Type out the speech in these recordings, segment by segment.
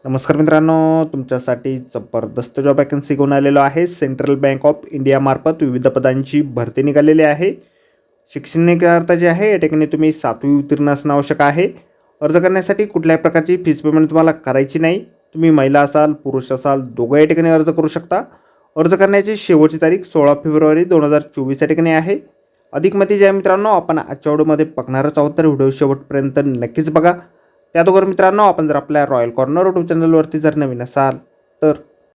नमस्कार मित्रांनो, तुमच्यासाठी जबरदस्त जॉब वॅकन्सी घेऊन आलेलो आहे. सेंट्रल बँक ऑफ इंडियामार्फत विविध पदांची भरती निघालेली आहे. शैक्षणिक अर्हता जी आहे या ठिकाणी तुम्ही 7वी उत्तीर्ण असणं आवश्यक आहे. अर्ज करण्यासाठी कुठल्याही प्रकारची फीस पेमेंट तुम्हाला करायची नाही. तुम्ही महिला असाल, पुरुष असाल, दोघं या ठिकाणी अर्ज करू शकता. अर्ज करण्याची शेवटची तारीख 16 फेब्रुवारी 2024 या ठिकाणी आहे. अधिक माहिती जी आहे मित्रांनो आपण आजच्या व्हिडिओमध्ये बघणारच आहोत, तर व्हिडिओ शेवटपर्यंत नक्कीच बघा. त्याचबरोबर मित्रांनो, आपण जर आपल्या रॉयल कॉर्नर यूट्यूब चॅनलवरती जर नवीन असाल तर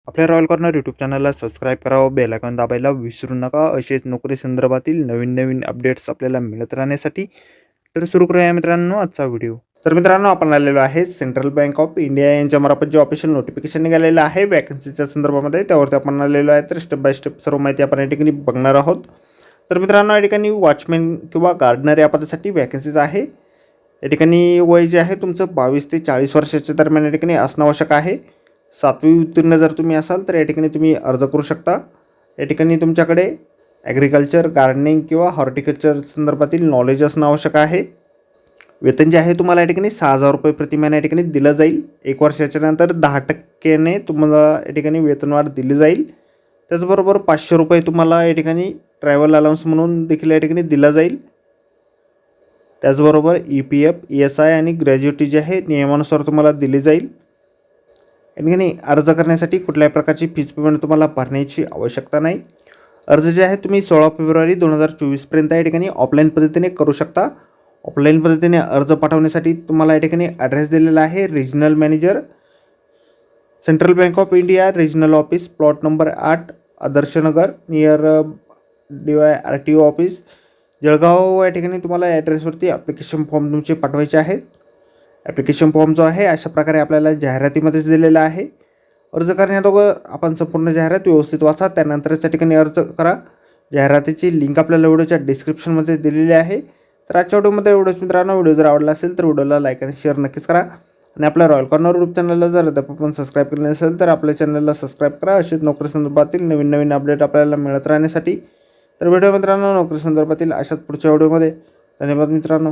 आपल्या रॉयल कॉर्नर यूट्यूब चॅनलला सबस्क्राईब करावं, बेल आयकॉन दाबायला विसरू नका. असेच नोकरी संदर्भातील नवीन अपडेट्स आपल्याला मिळत राहण्यासाठी. तर सुरू करूया मित्रांनो आजचा व्हिडिओ. तर मित्रांनो, आपण आलेलो आहे सेंट्रल बँक ऑफ इंडिया यांच्यामार्फत जे ऑफिशियल नोटिफिकेशन निघालेलं आहे वॅकन्सीच्या संदर्भामध्ये, त्यावरती आपण आलेलो आहे. तर स्टेप बाय स्टेप सर्व माहिती आपण या ठिकाणी बघणार आहोत. तर मित्रांनो, या ठिकाणी वॉचमॅन किंवा गार्डनर या पदासाठी वॅकन्सीज आहे. या ठिकाणी वय जे आहे तुमचं 22 ते 40 वर्षाच्या दरम्यान या ठिकाणी असणं आवश्यक आहे. 7वी उत्तीर्ण जर तुम्ही असाल तर या ठिकाणी तुम्ही अर्ज करू शकता. या ठिकाणी तुमच्याकडे ॲग्रिकल्चर, गार्डनिंग किंवा हॉर्टिकल्चर संदर्भातील नॉलेज असणं आवश्यक आहे. वेतन जे आहे तुम्हाला या ठिकाणी 6,000 रुपये प्रति महिना या ठिकाणी दिलं जाईल. 1 वर्षाच्या नंतर 10% तुम्हाला या ठिकाणी वेतनवाढ दिली जाईल. त्याचबरोबर 500 रुपये तुम्हाला या ठिकाणी ट्रॅव्हल अलाउन्स म्हणून देखील या ठिकाणी दिला जाईल. त्याचबरोबर EPF, ESI आणि ग्रॅज्युटी जे आहे नियमानुसार तुम्हाला दिली जाईल. या ठिकाणी अर्ज करण्यासाठी कुठल्याही प्रकारची फीस पेमेंट तुम्हाला भरण्याची आवश्यकता नाही. अर्ज जे आहे तुम्ही 16 फेब्रुवारी 2024 या ठिकाणी ऑफलाईन पद्धतीने करू शकता. ऑफलाईन पद्धतीने अर्ज पाठवण्यासाठी तुम्हाला या ठिकाणी ॲड्रेस दिलेला आहे. Regional manager, central bank of India, regional office, plot number 8, Adarsh Nagar, near DYRTO office, Jalgaon. या ठिकाणी तुम्हाला ॲड्रेसवरती ॲप्लिकेशन फॉर्म तुमचे पाठवायचे आहेत. ॲप्लिकेशन फॉर्म जो आहे अशा प्रकारे आपल्याला जाहिरातीमध्येच दिलेला आहे. अर्ज करण्याअगोदर आपण संपूर्ण जाहिरात व्यवस्थित वाचा, त्यानंतरच या ठिकाणी अर्ज करा. जाहिरातीची लिंक आपल्याला व्हिडिओच्या डिस्क्रिप्शनमध्ये दिलेली आहे. तर आजच्या व्हिडिओमध्ये एवढंच मित्रांनो. व्हिडिओ जर आवडला असेल तर व्हिडिओला लाईक आणि शेअर नक्कीच करा. आणि आपल्या रॉयल कॉर्नर यूट्यूब चॅनलला जर आपण सबस्क्राईब केले नसेल तर आपल्या चॅनलला सबस्क्राईब करा. असेच नोकरी संदर्भातील नवीन अपडेट आपल्याला मिळत राहण्यासाठी. तर व्हिडिओ मित्रांनो नोकरी संदर्भातील अशाच पुढच्या व्हिडिओमध्ये. धन्यवाद मित्रांनो.